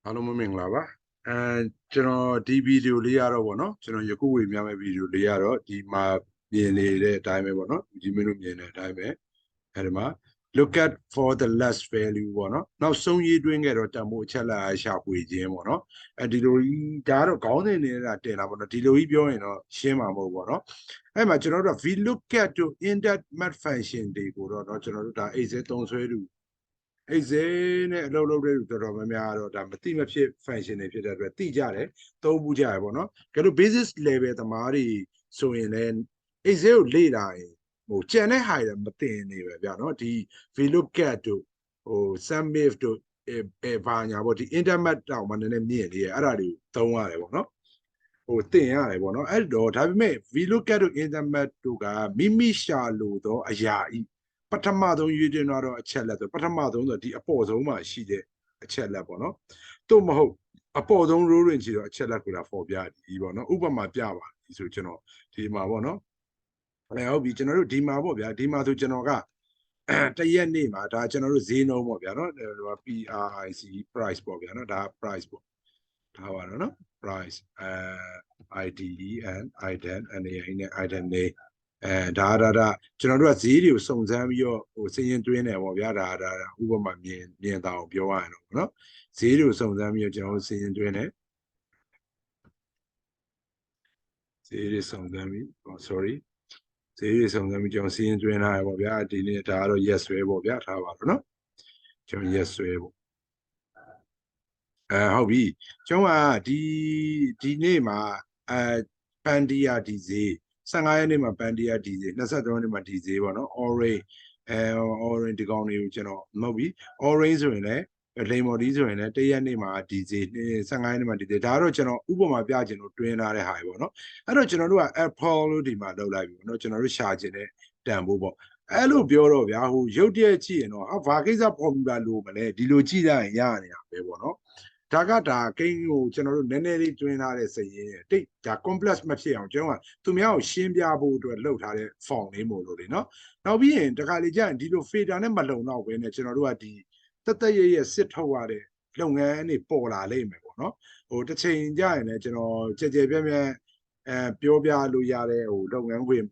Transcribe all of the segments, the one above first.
အားလုံးမင်္ဂလာပါကျွန်တော်ဒီဗီဒီယိုလေးရတော့ဗောနော်ကျွန်တော်ယခုဝေမျှမယ့်ဗီဒီယိုလေးရတော့ဒီမှာမြင်နေတဲ့အတိုင်းပဲဗောနော်ဒီမင်းတို့မြင်တဲ့အတိုင်းပဲအဲဒီမှာ look at for the last value ဗောနော်နောက်ဆုံးရေးတွင်းခဲ့တော့တန်ဖိုးအချက်လက်အားရှာဖွေခြင်းဗောနော်ဒီလိုကြီးဒါကတော့ခေါင်းစဉ်နေတာတင်တာဗောနော်ဒီလိုကြီးပြောရင်တော့ရှင်းမှာမဟုတ်ဗောနော်အဲ့မှာကျွန်တော်တို့က vlookup တို့ index math function တွေကိုတော့เนาะကျွန်တော်တို့ဒါ excel သုံးဆွဲတူအဲ့ဇဲနဲ့အလုပ်လုပ်တဲ့လူတော်တော်များများတော့ဒါမသိမဖြစ် function တွေဖြစ်တဲ့အတွက်သိကြတယ်သုံးမှုကြရပေါ့နော်ကဲလို့ basis level သမားတွေဆိုရင်လည်းအဲ့ဇဲကိုလေ့လာရင်ဟိုကြံတဲ့ဟာတွေမသိနေပဲဗျာနော်ဒီ vlookup တို့ဟို sumif တို့ဘာညာပေါ့ဒီ internet တောင်မှနည်းနည်းမြင့်နေရအဲ့ဒါတွေသုံးရတယ်ပေါ့နော်ဟိုတင်ရတယ်ပေါ့နော်အဲ့တော့ဒါပေမဲ့ vlookup တို့ internet တို့ကမိမိရှာလို့တော့အရာဤပထမဆုံးရွေးတင်တော့အချက်လက်ဆိုပထမဆုံးဆိုဒီအပေါ်ဆုံးမှာရှိတဲ့အချက်လက်ပေါ့နော်တို့မဟုတ်အပေါ်ဆုံး row တွင်ချီတော့အချက်လက်ကိုလာပေါ်ပြဒီပေါ့နော်ဥပမာပြပါဒီဆိုကျွန်တော်ဒီမှာပေါ့နော်ဟုတ်ပြီကျွန်တော်တို့ဒီမှာပေါ့ဗျာဒီမှာဆိုကျွန်တော်ကတရက်နေ့မှာဒါကျွန်တော်တို့ဈေးနှုန်းပေါ့ဗျာနော် PRIC price ပေါ့ဗျာနော်ဒါ price ပေါ့ထားပါတော့နော် price IDEN item NAI နဲ့ item နေဒါကျွန်တော်တို့ကဈေးတွေကိုစုံစမ်းပြီးတော့ဟိုစည်ရင်တွင်းတယ်ပေါ့ဗျာဒါဥပမာမြင်တာအောင်ပြောရရင်တော့နော်ဈေးတွေကိုစုံစမ်းပြီးတော့ကျွန်တော်တို့စည်ရင်တွင်းတယ်ဈေးတွေစုံစမ်းပြီး sorry ဈေးတွေစုံစမ်းပြီးကျွန်တော်စည်ရင်တွင်းထားရပေါ့ဗျာဒီနေ့ဒါကတော့ yes ဆွဲပေါ့ဗျာထားပါတော့နော်ကျွန်တော် yes ဆွဲပေါ့ဟုတ်ပြီကျွန်တော်ကဒီနေ့မှာပန်တီယာဒီဈေး15ရက်နေ့မှာပန်တီယာဒီဈေး23ရက်နေ့မှာဒီဈေးပေါ့နော် orange orange ဒီကောင်တွေကိုကျွန်တော်မဟုတ်ပြီ orange ဆိုရင်လည်းလိမ်မော်ဒီဆိုရင်လည်းတရက်နေ့မှာဒီဈေး15ရက်နေ့မှာဒီဈေးဒါကတော့ကျွန်တော်ဥပမာပြခြင်းလို့တွင်းထားတဲ့ဟာတွေပေါ့နော်အဲ့တော့ကျွန်တော်တို့က apple လို့ဒီမှာလောက်လိုက်ပြီပေါ့နော်ကျွန်တော်တို့ရှာခြင်းတဲ့တန်ဖို့ပေါ့အဲ့လိုပြောတော့ဗျာဟိုရုပ်တရက်ကြည့်ရင်တော့ဘာကိစ္စဖော်ပြလို့မလဲဒီလိုကြည့်လိုက်ရင်ရနေတာပဲပေါ့နော်ဒါကဒါကိန်းကိုကျွန်တော်တို့နည်းနည်းလေးတွင်းထားတဲ့စရင်တိတ်ဒါ complex မဖြစ်အောင်ကျွန်တော်ကသူများကိုရှင်းပြဖို့အတွက်လှုပ်ထားတဲ့ form လေးမို့လို့လေနော်နောက်ပြီးရင်တခါလေကြာရင်ဒီလို fader နဲ့မလုံတော့ဘဲနဲ့ကျွန်တော်တို့ကဒီတက်ရစစ်ထုတ်ရတဲ့လုပ်ငန်းတွေပေါ်လာလိမ့်မယ်ပေါ့နော်ဟိုတစ်ချိန်ကြာရင်လည်းကျွန်တော်ကြဲပြန့်ပြောပြလို့ရတဲ့ဟိုလုပ်ငန်းခွင်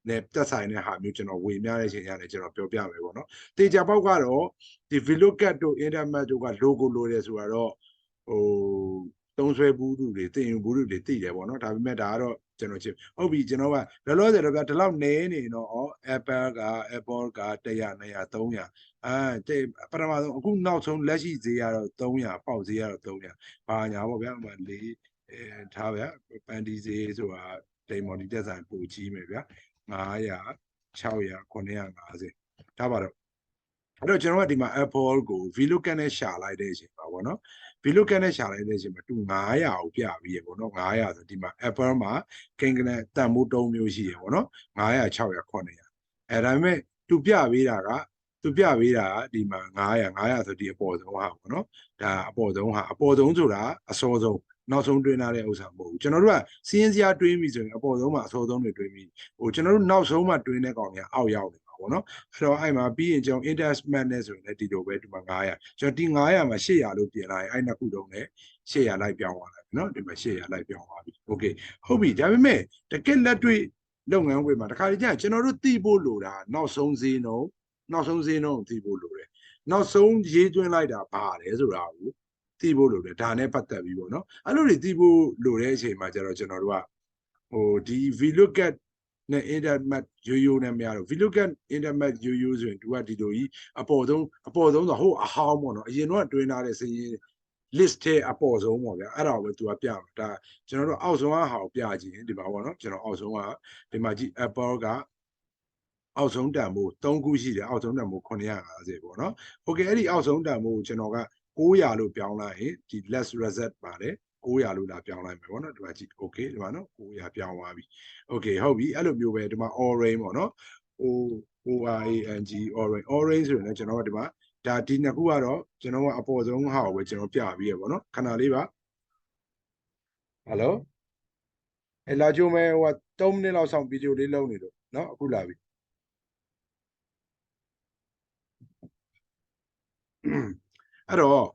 နဲ့တက်ဆိုင်တဲ့ဟာမျိုးကျွန်တော်ဝေမျှတဲ့အချိန်ရတယ်ကျွန်တော်ပြောပြမယ်ပေါ့နော်တေချာပေါက်ကတော့ဒီ vlookup တို့ internet တို့က logo လိုတယ်ဆိုတော့ဟိုသုံးဆွဲဘူးသူတွေတင်ယူဘူးသူတွေသိတယ်ပေါ့နော်ဒါပေမဲ့ဒါကတော့ကျွန်တော်ချင်းဟုတ်ပြီကျွန်တော်ကလောလောဆယ်တော့ဒီလောက်နဲနေတော့ Apple က 100 200 300ပထမဆုံးအခုနောက်ဆုံးလက်ရှိဈေးကတော့300ပေါက်ဈေးကတော့300ဘာညာပေါ့ဗျာဟိုမှာ4ထားဗျာပန်ဒီဈေးဆိုတာဒိန်မော်ဒီတက်ဆိုင်ပိုကြီးမယ်ဗျာ900 600 950ထားပါတော့အဲ့တော့ကျွန်တော်ကဒီမှာ Apple ကို Vlookup နဲ့ရှာလိုက်တဲ့အချိန်ပါဗောနော် Vlookup နဲ့ရှာလိုက်တဲ့အချိန်မှာသူ900ကိုပြပြီးရဗောနော်900ဆိုဒီမှာ Apple မှာကိန်းကနတန်မိုး3မျိုးရှိရဗောနော်900 600 900ဒါပေမဲ့သူပြပေးတာကဒီမှာ900ဆိုဒီအပေါ်ဆုံးဟာဗောနော်ဒါအပေါ်ဆုံးဆိုတာအစောဆုံးနောက်ဆုံးတွင်းထားတဲ့ဥစ္စာမဟုတ်ဘူးကျွန်တော်တို့ကစီးရင်စရာတွင်းပြီဆိုရင်အပေါ်ဆုံးမှာအစောဆုံးတွေတွင်းပြီဟိုကျွန်တော်တို့နောက်ဆုံးမှာတွင်းတဲ့ကောင်တွေကအောက်ရောက်နေပါဗောနော်အဲ့တော့အဲ့မှာပြီးရင်ကျွန်တော် investment နဲ့ဆိုရင်လည်းဒီလိုပဲဒီမှာ900ကျွန်တော်ဒီ900မှာ800လို့ပြင်လိုက်အဲ့နှစ်ခုလုံးနဲ့800လိုက်ပြောင်းသွားလိုက်နော်ဒီမှာ800လိုက်ပြောင်းသွားပြီโอเคဟုတ်ပြီဒါပေမဲ့တကယ်လက်တွေ့လုပ်ငန်းခွင်မှာတခါတည်းကျကျွန်တော်တို့သိဖို့လိုတာနောက်ဆုံးဈေးနှုန်းသိဖို့လိုတယ်နောက်ဆုံးရေးသွင်းလိုက်တာဘာလဲဆိုတာကိုသိဖို့လိုတယ်ဒါနဲ့ပတ်သက်ပြီးပေါ့နော်အဲ့လိုတွေသိဖို့လိုတဲ့အချိန်မှာကျတော့ကျွန်တော်တို့ကဟိုဒီ vlookup နဲ့ internet ရိုးနဲ့မရတော့ vlookup internet ရိုးဆိုရင်သူကဒီလိုကြီးအပေါ်ဆုံးဆိုဟိုအဟောင်းပေါ့နော်အရင်တော့တွင်းထားတဲ့စည်ရင် list ထဲအပေါ်ဆုံးပေါ့ဗျာအဲ့ဒါကိုပဲသူကပြမှာဒါကျွန်တော်တို့အောက်ဆုံးဟာကိုပြကြည့်ရင်ဒီမှာပေါ့နော်ကျွန်တော်အောက်ဆုံးကဒီမှာကြည့် Apple ကအောက်ဆုံးတန်ဖိုး3ခုရှိတယ်အောက်ဆုံးတန်ဖိုး950ပေါ့နော်โอเคအဲ့ဒီအောက်ဆုံးတန်ဖိုးကိုကျွန်တော်က900လို့ပြောင်းလိုက်ရင်ဒီ less reset ပါတယ်900လို့လာပြောင်းလိုက်မယ်ပေါ့နော်ဒီမှာကြည့် okay ဒီမှာနော်900ပြောင်းသွားပြီ okay ဟုတ်ပြီအဲ့လိုမျိုးပဲဒီမှာ orange ပေါ့နော် orange orange ဆိုရင်လည်းကျွန်တော်ကဒီမှာဒါဒီနှစ်ခုကတော့ကျွန်တော်ကအပေါ်ဆုံးဟာကိုပဲကျွန်တော်ပြပြီးရပေါ့နော်ခဏလေးပါဟယ်လိုလာကြိုးမယ်ဟို3မိနစ်လောက်ဆောင်ဗီဒီယိုလေးလုပ်နေလို့နော်အခုလာပြီအဲ့တော့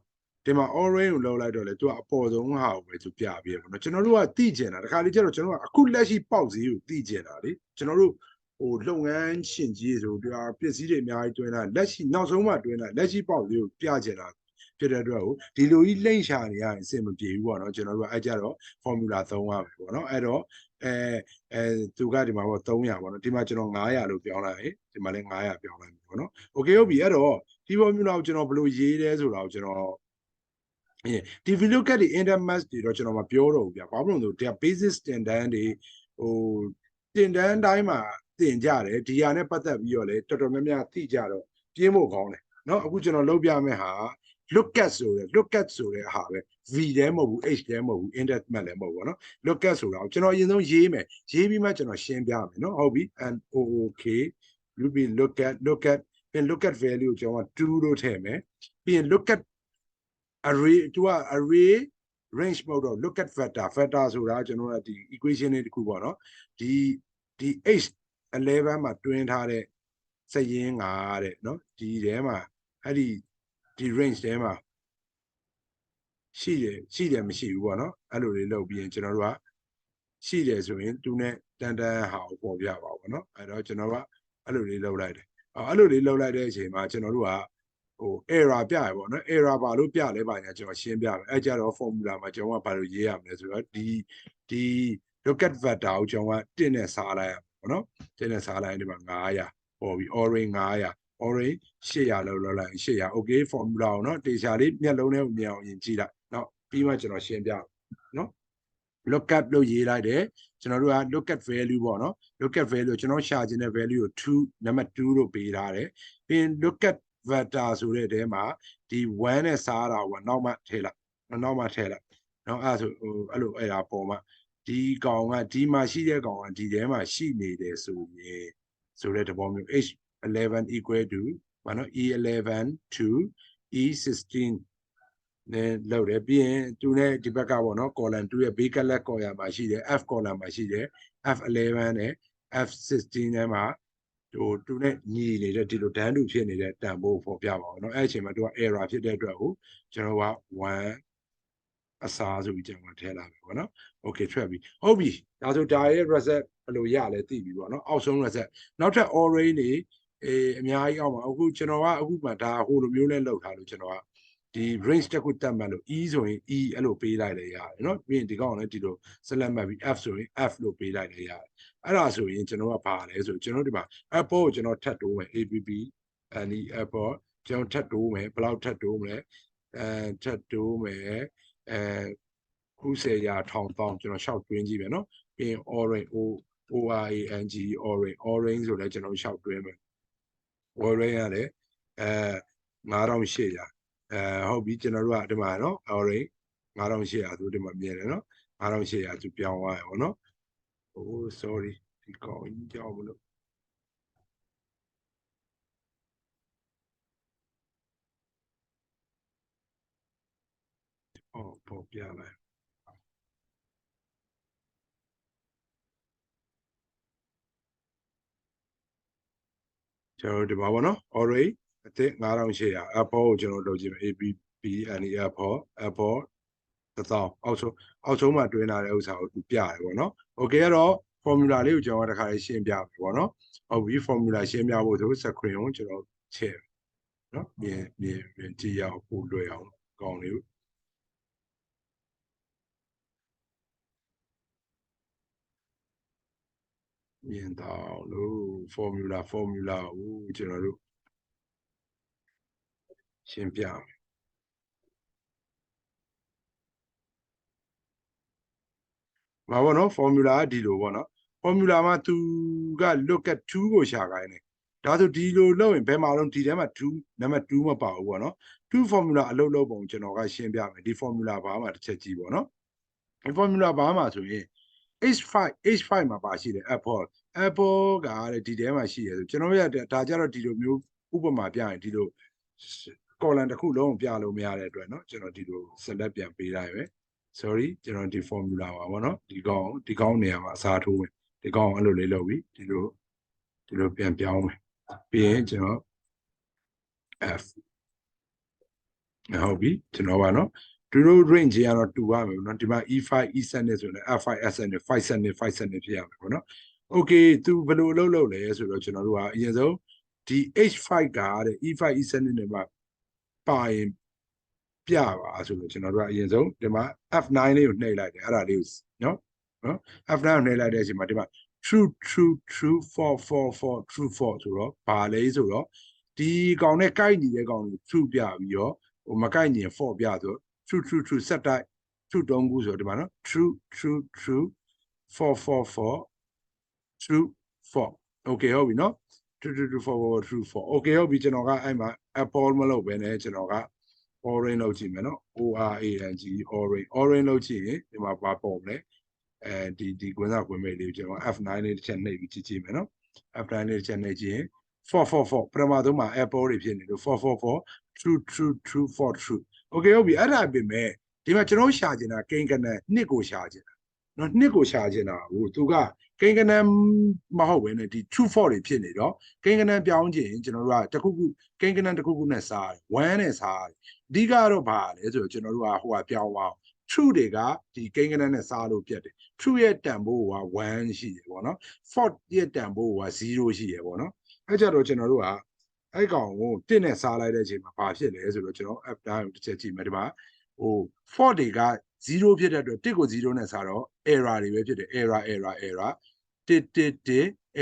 ဒီမှာ orange ကိုလောက်လိုက်တော့လေသူကအပေါ်ဆုံးဟာကိုပဲသူပြပြပေါ့နော်ကျွန်တော်တို့ကတိကျင်တာတခါလေကျတော့ကျွန်တော်ကအခုလက်ရှိပေါက်ဈေးကိုတိကျင်တာလေကျွန်တော်တို့ဟိုလုပ်ငန်းရှင်ကြီးဆိုပြပစ္စည်းတွေအများကြီးတွင်းလာလက်ရှိနောက်ဆုံးမှတွင်းလာလက်ရှိပေါက်ဈေးကိုပြကျင်တာဖြစ်တဲ့အတွက်ကိုဒီလိုကြီးလိမ့်ရှာနေရရင်အဆင်မပြေဘူးပေါ့နော်ကျွန်တော်တို့ကအဲ့ကြတော့ formula သုံးရမယ်ပေါ့နော်အဲ့တော့သူကဒီမှာပေါ့300ပေါ့နော်ဒီမှာကျွန်တော်900လို့ပြောင်းလိုက်ဒီမှာလည်း900ပြောင်းလိုက်ပြီပေါ့နော် okay ဟုတ်ပြီအဲ့တော့ဒီ formula ကိုကျွန်တော်ဘယ်လိုရေးလဲဆိုတာကိုကျွန်တော်ဒီ Vlookup တွေ intermax တွေတော့ကျွန်တော်မပြောတော့ဘူးဗျာဘာလို့လဲဆိုတော့ basis တင်တန်းတွေဟိုတင်တန်းတိုင်းမှာတင်ကြတယ်ဒီဟာနဲ့ပတ်သက်ပြီးတော့လေတော်တော်များများသိကြတော့ပြင်းဖို့ကောင်းတယ်เนาะအခုကျွန်တော်လုပ်ပြမယ့်ဟာ lookup ဆိုတဲ့ lookup ဆိုတဲ့ဟာပဲ v တဲမဟုတ်ဘူး h တဲမဟုတ်ဘူး intermax လည်းမဟုတ်ဘူးเนาะ lookup ဆိုတာကိုကျွန်တော်အရင်ဆုံးရေးမယ်ရေးပြီးမှကျွန်တော်ရှင်းပြမယ်เนาะဟုတ်ပြီ and ok you be lookup ပြန် lookup value ကိုကျွန်တော်2လို့ထည့်မယ်ပြီးရင် lookup array သူက array range မဟုတ်တော့ lookup vector ဆိုတာကျွန်တော်တို့ဒီ equation လေးတစ်ခုပေါ့နော်ဒီ h11 မှာတွင်းထားတဲ့စရင်းကတဲ့နော်ဒီထဲမှာအဲ့ဒီ range ထဲမှာရှိတယ်မရှိဘူးပေါ့နော်အဲ့လိုလေးလုပ်ပြီးရင်ကျွန်တော်တို့ကရှိတယ်ဆိုရင်သူနဲ့တန်ဟာကိုပေါ်ပြပါဘောနော်အဲ့တော့ကျွန်တော်ကအဲ့လိုလေးလုပ်လိုက်တယ်အဲ့လိုလေးလုပ်လိုက်တဲ့အချိန်မှာကျွန်တော်တို့ကဟို error ပြရပေါ့နော် error ဘာလို့ပြလဲပါညာကျွန်တော်ရှင်းပြမယ်အဲ့ကြတော့ formula မှာကျွန်တော်ကဘာလို့ရေးရမလဲဆိုတော့ဒီ lookup vector ကိုကျွန်တော်က1နဲ့စားလိုက်ရပေါ့နော်1နဲ့စားလိုက်ဒီမှာ900ပေါ်ပြီး orange 900 orange 800လောက်လောက်လိုက်800 okay formula ကိုနော်တေချာလေးမျက်လုံးထဲကိုမြင်အောင်ရင်ကြည့်လိုက်နော်ပြီးမှကျွန်တော်ရှင်းပြနော် lookup လို့ရေးလိုက်တယ်ကျွန်တော်တို့က lookup value ပေါ့နော် lookup value ကျွန်တော်ရှာချင်တဲ့ value ကို2 number 2လို့ပေးထားတယ်ပြီးရင် lookup vector ဆိုတဲ့တဲမှာဒီ1နဲ့စားတာကိုနောက်မှထည့်လိုက်နောက်မှထည့်လိုက်နော်အဲ့ဆိုဟိုအဲ့လိုအဲ့ဒါပေါ်မှာဒီကောင်ကဒီမှာရှိတဲ့ကောင်ကဒီထဲမှာရှိနေတယ်ဆိုရင်ဆိုတဲ့သဘောမျိုး h11 equal to ဘာနော် e11 to e16 နဲ့လောက်တယ်ပြီးရင်သူနဲ့ဒီဘက်ကပေါ့နော် column 2ရဲ့ဘေးကလက် column မှာရှိတယ် f column မှာရှိတယ် f11 နဲ့ f16 ထဲမှာဟိုသူနဲ့ညီနေတဲ့ဒီလိုတန်းတူဖြစ်နေတဲ့တန်ဖိုးကိုဖော်ပြပါအောင်เนาะအဲ့အချိန်မှာသူက error ဖြစ်တဲ့အတွက်ကိုကျွန်တော်က1အစားဆိုပြီးကျွန်တော်ထည့်လာပြီပေါ့နော် okay ထွက်ပြီဟုတ်ပြီဒါဆိုဒါရဲ့ reset ဘယ်လိုရလဲသိပြီပေါ့နော်အောက်ဆုံး reset နောက်ထပ် orange တွေအများကြီးအောက်မှာအခုကျွန်တော်ကအခုမှဒါဟိုလိုမျိုးနဲ့လောက်ထားလို့ကျွန်တော်ကဒီ range တစ်ခုတက်မှတ်လို့ e ဆိုရင် e အဲ့လိုပေးလိုက်လေရတယ်เนาะပြီးရင်ဒီကောင်လည်းဒီလို select မှတ်ပြီး f ဆိုရင် f လို့ပေးလိုက်လေရတယ်အဲ့ဒါဆိုရင်ကျွန်တော်ကဘာလဲဆိုကျွန်တော်ဒီမှာ apple ကိုကျွန်တော်ထပ်တိုးမယ် app အဲ့ဒီ apple ကျွန်တော်ထပ်တိုးမယ်ဘယ်လောက်ထပ်တိုးမလဲထပ်တိုးမယ်90ရာထောင်တောင်းကျွန်တော်ရှောက်တွင်းကြည့်မယ်เนาะပြီးရင် orange orange ဆိုလဲကျွန်တော်ရှောက်တွင်းမယ် orange ရတယ်9800ဟုတ်ပြီကျွန်တော်တို့ကဒီမှာเนาะ orange 9800ဆိုဒီမှာမြင်တယ်เนาะ9800သူပြောင်းသွားရပါเนาะ oh sorry ဒီကောင်ကြီးကြောက်မလို့ပေါ်ပြလိုက်ကျွန်တော်ဒီမှာပေါ့နော် orange အသစ်9800 apple ကိုကျွန်တော်လုပ်ကြည့်မယ် app and apple 1000အောက်ဆုံးမှာတွင်းလာတဲ့ဥစ္စာကိုသူပြရတယ်ပေါ့နော် okay အဲ့တော့ formula လေးကိုကျွန်တော်တခါလေးရှင်းပြပြီပေါ့နော်ဟုတ်ပြီ formula ရှင်းပြဖို့ဆို screen ကိုကျွန်တော်ချဲ့နော်မြင်ကြည့်ရအောင်ပို့လွယ်အောင်ကောင်းလေးကိုမြင်တော့လို့ formula ကိုကျွန်တော်တို့ရှင်းပြမယ်မှာပေါ့နော် formula ကဒီလိုပေါ့နော် formula မှာသူက lookup 2ကိုရှာခိုင်းတယ်ဒါဆိုဒီလိုလုပ်ရင်ဘယ်မှာလုံးဒီထဲမှာ2 number 2မပါဘူးပေါ့နော်2 formula အလုပ်လုပ်ပုံကျွန်တော်ကရှင်းပြမယ်ဒီ formula ဘာမှတစ်ချက်ကြည့်ပေါ့နော်ဒီ formula ဘာမှဆိုရင် h5 မှာပါရှိတယ် apple ကဒီထဲမှာရှိတယ်ဆိုကျွန်တော်ရဒါကြတော့ဒီလိုမျိုးဥပမာပြရင်ဒီလို column တစ်ခုလုံးပြလို့မရတဲ့အတွက်เนาะကျွန်တော်ဒီလို select ပြန်ပေးလိုက်ပဲ sorry ကျွန်တော်ဒီ formula ပါဗောနော်ဒီကောင်းနေရာမှာအစားထိုးမယ်ဒီကောင်းအဲ့လိုလေးလုပ်ပြီးဒီလိုပြန်ပြောင်းမယ်ပြီးရင်ကျွန်တော် f ဟုတ်ပြီကျွန်တော်ပါနော်သူတို့ range ကတော့တူရမယ်နော်ဒီမှာ E5 E7 နဲ့ဆိုရင် F5 S7 နဲ့5 7နဲ့5 7နဲ့ဖြစ်ရမယ်ပေါ့နော် okay သူဘယ်လိုလုပ်လဲဆိုတော့ကျွန်တော်တို့ကအရင်ဆုံးဒီ H5 ကတဲ့ E5 E7 နဲ့မှာပါရင်ပြပါဆိုလို့ကျွန်တော်တို့ကအရင်ဆုံးဒီမှာ F9 လေးကိုနှိပ်လိုက်တယ်အဲ့ဒါလေးကိုနော် F9 ကိုနှိပ်လိုက်တဲ့အချိန်မှာဒီမှာ true true true 4 true 4ဆိုတော့ဘာလဲဆိုတော့ဒီကောင်နဲ့ကိုက်နေတဲ့ကောင်ကို true ပြပြီးတော့ဟိုမကိုက်ရင် 4 ပြဆို true true true ဆက်တိုက် true 3ခုဆိုဒီမှာနော် true true true 4 true 4 okay ဟုတ်ပြီနော် true true true 4 true 4 okay ဟုတ်ပြီကျွန်တော်ကအဲ့မှာ apple မလုပ်ဘဲနဲ့ကျွန်တော်က orange လုပ်ကြည့်မယ်နော် orange orange လုပ်ကြည့်ရင်ဒီမှာဘာပေါ်မလဲဒီကွင်းစားကွင်းမိတ်လေးကိုကျွန်တော် F9 လေးတစ်ချက်နှိပ်ပြီးကြည့်မယ်နော် F9 လေးတစ်ချက်နှိပ်ကြည့်ရင်4ပထမဆုံးမှာ apple တွေဖြစ်နေလို့4 true true true 4 true okay ဟုတ်ပြီအဲ့ဒါပြင်မဲ့ဒီမှာကျွန်တော်ရှာချင်တာကိန်းကနန်းနှစ်ကိုရှာချင်တာနော်နှစ်ကိုရှာချင်တာဟိုသူကကိန်းကနန်းမဟုတ်ဘဲနဲ့ဒီ true 4တွေဖြစ်နေတော့ကိန်းကနန်းပြောင်းခြင်းကျွန်တော်တို့ကတခုခုကိန်းကနန်းတခုခုနဲ့စားတယ်1နဲ့စားတယ်အဓိကတော့ဘာလဲဆိုတော့ကျွန်တော်တို့ကဟိုကပြောင်းအောင် true တွေကဒီကိန်းကနန်းနဲ့စားလို့ပြတ်တယ် true ရဲ့တန်ဖိုးက1ရှိတယ်ပေါ့နော် fault ရဲ့တန်ဖိုးက0ရှိတယ်ပေါ့နော်အဲ့ကြတော့ကျွန်တော်တို့ကအဲ့ကောင်ကို1နဲ့စားလိုက်တဲ့အချိန်မှာဘာဖြစ်လဲဆိုတော့ကျွန်တော် F down ကိုတစ်ချက်ကြည့်မယ်ဒီမှာဟို fault တွေက0ဖြစ်တဲ့အတွက်1ကို0နဲ့စားတော့ error တွေပဲဖြစ်တယ် error 1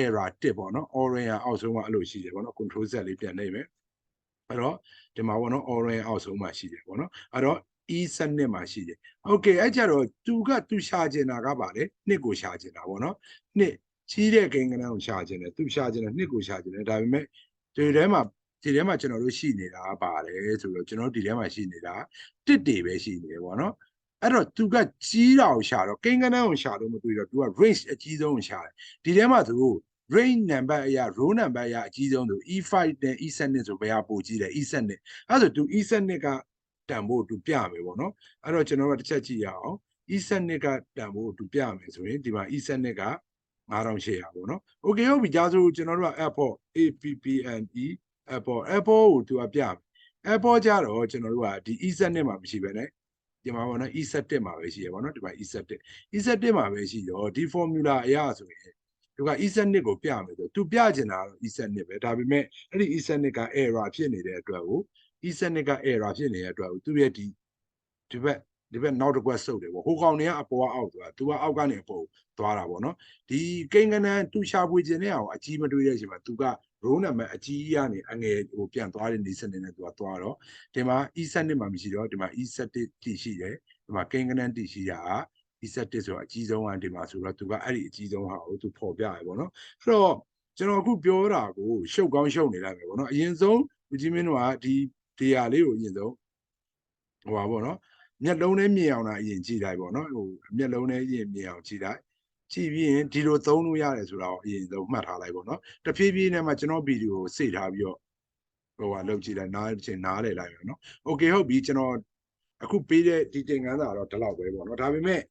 error 1ပေါ့နော် orange အောက်ဆုံးမှာအဲ့လိုရှိတယ်ပေါ့နော် control z လေးပြန်နေမယ်အဲ့တော့ဒီမှာပေါ့နော် orange အောက်ဆုံးမှာရှိတယ်ပေါ့နော်အဲ့တော့ E7 မှာရှိတယ်။ Okay အဲ့ကြတော့သူရှာကျင်တာကပါလေနှစ်ကိုရှာကျင်တာပေါ့နော်။နှစ်ကြီးတဲ့ကိန်းကနန်းကိုရှာကျင်တယ်သူရှာကျင်တယ်နှစ်ကိုရှာကျင်တယ်ဒါပေမဲ့ဒီထဲမှာကျွန်တော်တို့ရှိနေတာပါတယ်ဆိုတော့ကျွန်တော်ဒီထဲမှာရှိနေတာတစ်တွေပဲရှိနေတယ်ပေါ့နော်။အဲ့တော့သူကကြီးတာကိုရှာတော့ကိန်းကနန်းကိုရှာလို့မတွေ့တော့သူက range အကြီးဆုံးကိုရှာတယ်။ဒီထဲမှာသူ range number အရာ row number အရာအကြီးဆုံးသူ E5 နဲ့ E7 နဲ့ဆိုဘယ်ဟာပိုကြီးလဲ E7 နဲ့အဲ့ဆိုသူ E7 နဲ့ကတန်ဖို့သူပြမယ်ပေါ့နော်အဲ့တော့ကျွန်တော်တို့တစ်ချက်ကြည့်ရအောင် E7 ကတန်ဖို့သူပြမယ်ဆိုရင်ဒီမှာ E7 က9800ပေါ့နော် Okay ဟုတ်ပြီကြာဆိုကျွန်တော်တို့က Apple APPNE Apple ကိုသူကပြမယ် Apple ကြတော့ကျွန်တော်တို့ကဒီ E7 မှာမရှိဘဲနဲ့ဒီမှာပေါ့နော် E7 မှာပဲရှိရပေါ့နော်ဒီမှာ E7 မှာပဲရှိတော့ဒီ formula အရာဆိုရင်သူက E7 ကိုပြမယ်ဆိုသူပြချင်တာတော့ E7 ပဲဒါပေမဲ့အဲ့ဒီ E7 က error ဖြစ်နေတဲ့အတွက်ကိုE7 က error ဖြစ်နေတဲ့အတွက်သူရဲ့ဒီဘက်နောက်တစ်ခွက်စုပ်တယ်ပေါ့ဟိုကောင်တွေကအပေါ်အောက်သွားသူကအောက်ကနေအပေါ်သွားတာပေါ့နော်ဒီကိန်းကနန်းသူရှာဖွေခြင်းနဲ့အောင်အကြီးမတွေးတဲ့အချိန်မှာသူက row number အကြီးကနေအငယ်ဟိုပြန်သွားတဲ့နေစနစ်နဲ့သူကသွားတော့ဒီမှာ E7 မှာမရှိတော့ဒီမှာ E7 တိရှိတယ်ဒီမှာကိန်းကနန်းတိရှိတာE7 ဆိုတော့အကြီးဆုံးကဒီမှာဆိုတော့သူကအဲ့ဒီအကြီးဆုံးဟာကိုသူဖော်ပြရပေါ့နော်အဲ့တော့ကျွန်တော်အခုပြောတာကိုရှုပ်ကောင်းရှုပ်နေလိုက်မယ်ပေါ့နော်အရင်ဆုံးဦးကြီးမင်းတို့ကဒီဟာလေးကိုအရင်ဆုံးဟိုပါပေါ့နော်မျက်လုံးနဲ့မြင်အောင်တာအရင်ကြည့်လိုက်ပေါ့နော်ဟိုမျက်လုံးနဲ့မြင်အောင်ကြည့်လိုက်ကြည့်ပြီးရင်ဒီလိုသုံးလို့ရတယ်ဆိုတာကိုအရင်ဆုံးမှတ်ထားလိုက်ပေါ့နော်တဖြည်းဖြည်းနဲ့မှကျွန်တော်ဗီဒီယိုကိုစေ့ထားပြီးတော့ဟိုဟာလုပ်ကြည့်လိုက်နားချင်းနားလေလိုက်မယ်နော်โอเคဟုတ်ပြီကျွန်တော်အခုပေးတဲ့ဒီသင်ခန်းစာတော့ဒီလောက်ပဲပေါ့နော်ဒါပေမဲ့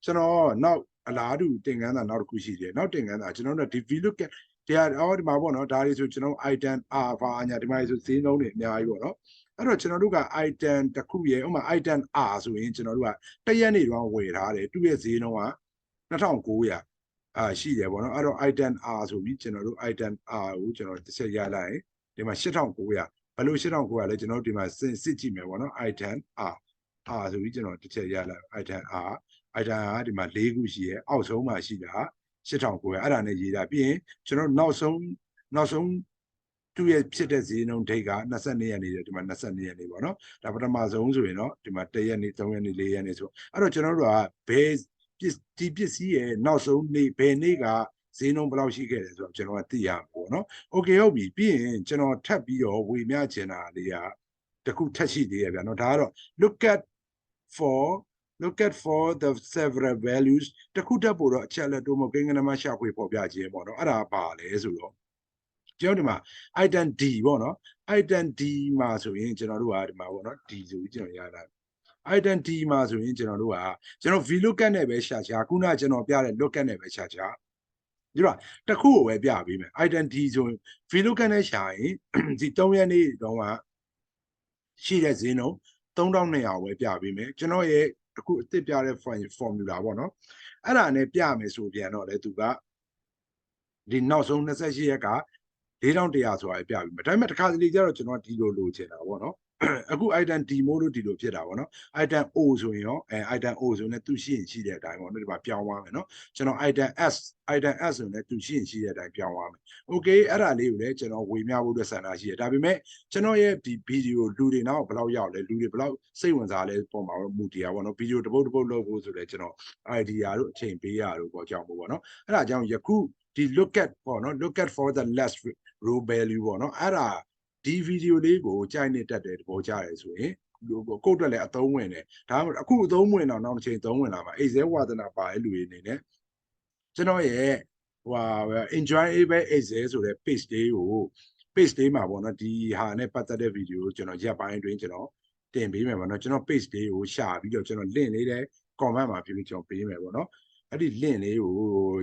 ကျွန်တော်နောက်အလားတူသင်ခန်းစာနောက်တစ်ခုရှိတယ်နောက်သင်ခန်းစာကျွန်တော်တို့ဒီ Vlookup တရားဒီမှာပေါ့နော်ဒါတွေဆိုကျွန်တော် item R ဘာညာဒီမှာဆိုဈေးနှုန်းတွေအများကြီးပေါ့နော်အဲ့တော့ကျွန်တော်တို့က item တစ်ခုရဲ့ဥပမာ item R ဆိုရင်ကျွန်တော်တို့ကတရက်နေတော့ဝယ်ထားတယ်သူ့ရဲ့ဈေးနှုန်းက2900ရှိတယ်ပေါ့နော်အဲ့တော့ item R ဆိုပြီးကျွန်တော်တို့ item R ကိုကျွန်တော်တစ်ချက်ရလိုက်ရင်ဒီမှာ8900ဘယ်လို8900လဲကျွန်တော်ဒီမှာစစ်ကြည့်မယ်ပေါ့နော် item R ဆိုပြီးကျွန်တော်တစ်ချက်ရလိုက် item R ကဒီမှာ၄ခုရှိရဲ့အောက်ဆုံးမှာရှိတာ8900အဲ့ဒါနဲ့ရေးတာပြီးရင်ကျွန်တော်နောက်ဆုံးသူ့ရဲ့ဖြစ်တဲ့ဈေးနှုန်းဒိတ်က22ရက်နေတယ်ဒီမှာ22ရက်နေပေါ့နော်ဒါပထမဆုံးဆိုရင်တော့ဒီမှာ1ရက်နေ3ရက်နေ4ရက်နေဆိုအဲ့တော့ကျွန်တော်တို့ကဘယ်ဒီပစ္စည်းရဲ့နောက်ဆုံးနေ့ဘယ်နေ့ကဈေးနှုန်းဘယ်လောက်ရှိခဲ့တယ်ဆိုတော့ကျွန်တော်ကသိရမှာပေါ့နော်โอเคဟုတ်ပြီပြီးရင်ကျွန်တော်ထပ်ပြီးတော့ဝေမျှချင်တာလေးကတခုထပ်ရှိသေးရဲ့ဗျာနော်ဒါကတော့ look at for the several values တခုတက်ပို့တော့အချက်လက်တို့မကိန်းကနမရှာဖွေပေါ်ပြခြင်းပေါ့နော်အဲ့ဒါပါလဲဆိုတော့ကျွန်တော်ဒီမှာ item D ပေါ့နော် item D မှာဆိုရင်ကျွန်တော်တို့ကဒီမှာပေါ့နော် D ဆိုပြီးကျွန်တော်ရတာ item D မှာဆိုရင်ကျွန်တော်တို့ကကျွန်တော် Vlookup နဲ့ပဲရှာချာခုနကကျွန်တော်ပြတဲ့ lookup နဲ့ပဲရှာချာဒီတော့တခုကိုပဲပြပေးမယ် item D ဆိုရင် Vlookup နဲ့ရှာရင်ဒီ3ရက်နေ့တော့ကရှိတဲ့ဈေးနှုန်း 3200ပဲပြပေးမယ်ကျွန်တော်ရဲ့အခုအစ်စ်ပြတဲ့ formula ပေါ့နော်အဲ့ဒါနဲ့ပြမယ်ဆိုပြန်တော့လေသူကဒီနောက်ဆုံး28ရက်က4100ဆိုတာပြပြီးမယ်ဒါပေမဲ့တစ်ခါတလေကျတော့ကျွန်တော်ဒီလိုချင်တာပေါ့နော်အခု item D မို့လို့ဒီလိုဖြစ်တာပေါ့နော် item O ဆိုရင်ရောitem O ဆိုရင်သူရှိရင်ရှိတဲ့အတိုင်းပေါ့နော်ဒီမှာပြောင်းသွားမယ်နော်ကျွန်တော် item S ဆိုရင်လည်းသူရှိရင်ရှိတဲ့အတိုင်းပြောင်းသွားမယ် okay အဲ့ဒါလေးကိုလည်းကျွန်တော်ဝေမျှဖို့အတွက်ဆန္ဒရှိတယ်ဒါပေမဲ့ကျွန်တော်ရဲ့ဒီဗီဒီယိုလူတွေနောက်ဘယ်လောက်ရောက်လဲလူတွေဘယ်လောက်စိတ်ဝင်စားလဲပုံမှာမူတည်ရပါတော့ဗီဒီယိုတစ်ပုတ်လုပ်ဖို့ဆိုလဲကျွန်တော် idea တို့အချိန်ပေးရတို့ပေါ့ကြောင်းပေါ့နော်အဲ့ဒါကြောင့်ယခုဒီ look at ပေါ့နော် look at for the last row value ပေါ့နော်အဲ့ဒါဒီဗီဒီယိုလေးကိုကြိုက်နေတတ်တယ်တဘောကြတယ်ဆိုရင်ကိုယ့်အတွက်လည်းအသုံးဝင်တယ်ဒါမှအခုအသုံးဝင်တော့နောက်တစ်ချိန်သုံးဝင်လာမှာအိဇဲဝါဒနာပါတဲ့လူတွေအနေနဲ့ကျွန်တော်ရဲ့enjoyable excel ဆိုတဲ့ page လေးမှာပေါ့နော်ဒီဟာနဲ့ပတ်သက်တဲ့ဗီဒီယိုကိုကျွန်တော်ရပ်ပိုင်းအတွင်းကျွန်တော်တင်ပေးမယ်ပေါ့နော်ကျွန်တော် page လေးကိုရှာပြီးတော့ကျွန်တော် link လေးတဲ့ comment မှာဖြစ်ပြီးကျွန်တော်ပေးမယ်ပေါ့နော်အဲ့ဒီ link လေးကို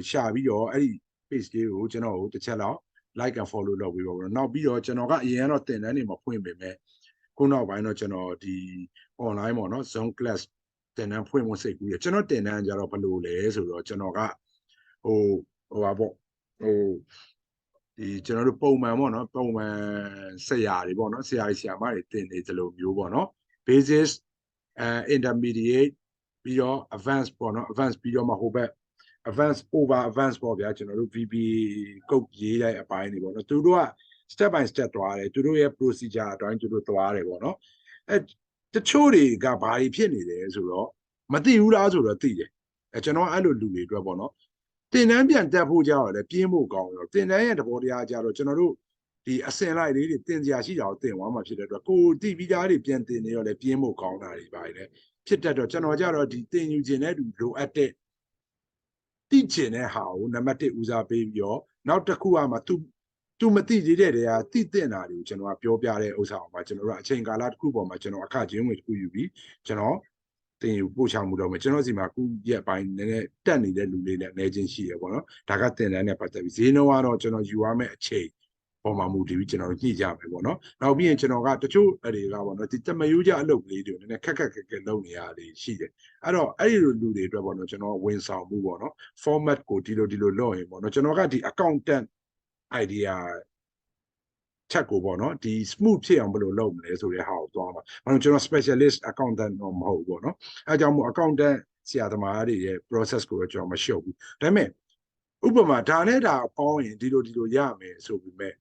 ရှာပြီးတော့အဲ့ဒီ page လေးကိုကျွန်တော်တစ်ချက်လောက် like and follow လုပ်ပြီးတော့ပေါ့နော်နောက်ပြီးတော့ကျွန်တော်ကအရင်ကတော့တင်တန်းနေမှာဖွင့်ပေးမယ်ခုနောက်ပိုင်းတော့ကျွန်တော်ဒီ online ပေါ့နော် zone class တင်တန်းဖွင့်ဖို့စိတ်ကူးရကျွန်တော်တင်တန်းကြတော့ဘယ်လိုလဲဆိုတော့ကျွန်တော်ကဟိုပါပေါ့ဒီကျွန်တော်တို့ပုံမှန်ပေါ့နော်ပုံမှန်ဆရာတွေပေါ့နော်ဆရာမတွေတင်နေသလိုမျိုးပေါ့နော် basis intermediate ပြီးတော့ advanced ပေါ့နော် advanced ပြီးတော့မှဟိုဘက် advanced over advanced ပေါ့ဗျာကျွန်တော်တို့ VB ကုတ်ရေးတဲ့အပိုင်းတွေပေါ့နော်သူတို့က step by step သွားတယ်သူတို့ရဲ့ procedure အတိုင်းသူတို့သွားတယ်ပေါ့နော်တချို့တွေကဘာတွေဖြစ်နေတယ်ဆိုတော့မသိဘူးလားဆိုတော့သိတယ်ကျွန်တော်အဲ့လိုလူတွေအတွက်ပေါ့နော်တင်တန်းပြန်တက်ဖို့ကြတော့လေပြင်းဖို့ကောင်းရောတင်တန်းရဲ့သဘောတရားကြတော့ကျွန်တော်တို့ဒီအစင်လိုက်လေးတွေတင်စရာရှိတာကိုတင်သွားမှာဖြစ်တဲ့အတွက်ကိုတိပြီးသားတွေပြန်တင်နေရောလေပြင်းဖို့ကောင်းတာတွေပါလေဖြစ်တတ်တော့ကျွန်တော်ကြတော့ဒီတင်ယူခြင်းနဲ့လိုအပ်တဲ့တိကျင်တဲ့ဟာကိုနံပါတ်1ဦးစားပေးပြီးတော့နောက်တစ်ခုကမှသူမသိသေးတဲ့တွေကတိတဲ့တာတွေကိုကျွန်တော်ကပြောပြတဲ့ဥစ္စာအောင်ပါကျွန်တော်တို့အချိန်ကာလတစ်ခုပေါ်မှာကျွန်တော်အခချင်းဝင်တစ်ခုယူပြီးကျွန်တော်တင်ယူပို့ချမှုတော့မယ်ကျွန်တော်စီမှာအခုရက်ပိုင်းနည်းနည်းတက်နေတဲ့လူလေးနဲ့အနေချင်းရှိရပေါ့နော်ဒါကတင်တန်းနဲ့ပတ်သက်ပြီးဈေးနှုန်းကတော့ကျွန်တော်ယူရမယ့်အချိန်ပေါ်မှာမူတည်ပြီးကျွန်တော်တို့ညှိကြမယ်ပေါ့နော်နောက်ပြီးရင်ကျွန်တော်ကတချို့အတွေကပေါ့နော်ဒီတမယိုးကြအလုပ်ကလေးတွေနည်းနည်းခက်လုပ်နေရတယ်ရှိတယ်အဲ့တော့အဲ့ဒီလူတွေအတွက်ပေါ့နော်ကျွန်တော်ဝန်ဆောင်မှုပေါ့နော် format ကိုဒီလိုလုပ်ရင်ပေါ့နော်ကျွန်တော်ကဒီ accountant idea ချက်ကိုပေါ့နော်ဒီ smooth ဖြစ်အောင်ဘယ်လိုလုပ်မလဲဆိုတဲ့ဟာကိုသွားမှာကျွန်တော် specialist accountant တော့မဟုတ်ဘူးပေါ့နော်အဲကြောင့်မို့ accountant ဆရာသမားတွေရဲ့ process ကိုတော့ကျွန်တော်မရှုပ်ဘူးဒါပေမဲ့ဥပမာဒါနဲ့ဒါပေါင်းရင်ဒီလိုရမယ်ဆိုပြီးမဲ့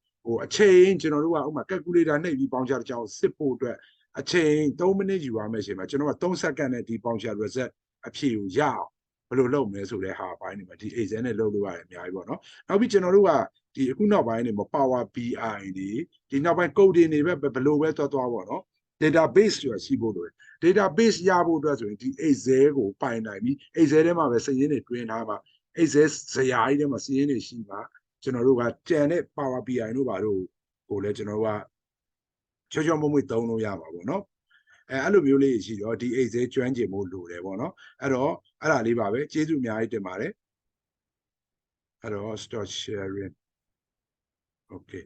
အချိန်ကျွန်တော်တို့ကဥပမာ calculator နှိပ်ပြီးပေါင်းချတစ်ချောင်းစစ်ဖို့အတွက်အချိန်3မိနစ်ယူရမယ်အချိန်မှာကျွန်တော်က3စက္ကန့်နဲ့ဒီပေါင်းချ reset အဖြေကိုရအောင်ဘယ်လိုလုပ်မလဲဆိုတဲ့ဟာအပိုင်းတွေမှာဒီ Excel နဲ့လုပ်လို့ရတယ်အများကြီးပေါ့နော်နောက်ပြီးကျွန်တော်တို့ကဒီအခုနောက်ပိုင်းတွေမှာ Power BI တွေဒီနောက်ပိုင်း code တွေနေပဲဘယ်လိုပဲသွားပေါ့နော် database ဆိုတာရှိဖို့လိုတယ် database ရဖို့အတွက်ဆိုရင်ဒီ Excel ကိုပိုင်နိုင်ပြီး Excel ထဲမှာပဲစာရင်းတွေတွင်းထားမှာ Excel ဇယားကြီးထဲမှာစာရင်းတွေရှိမှာကျွန်တော်တို့ကကြံတဲ့ Power BI တို့ဘာလို့ကိုလည်းကျွန်တော်တို့ကချောမွေ့သုံးလို့ရမှာပေါ့နော်အဲ့လိုမျိုးလေးရှိတော့ဒီ Excel ကျွမ်းကျင်ဖို့လိုတယ်ပေါ့နော်အဲ့တော့အဲ့ဒါလေးပါပဲကျေးဇူးအများကြီးတင်ပါတယ်အဲ့တော့ start sharing okay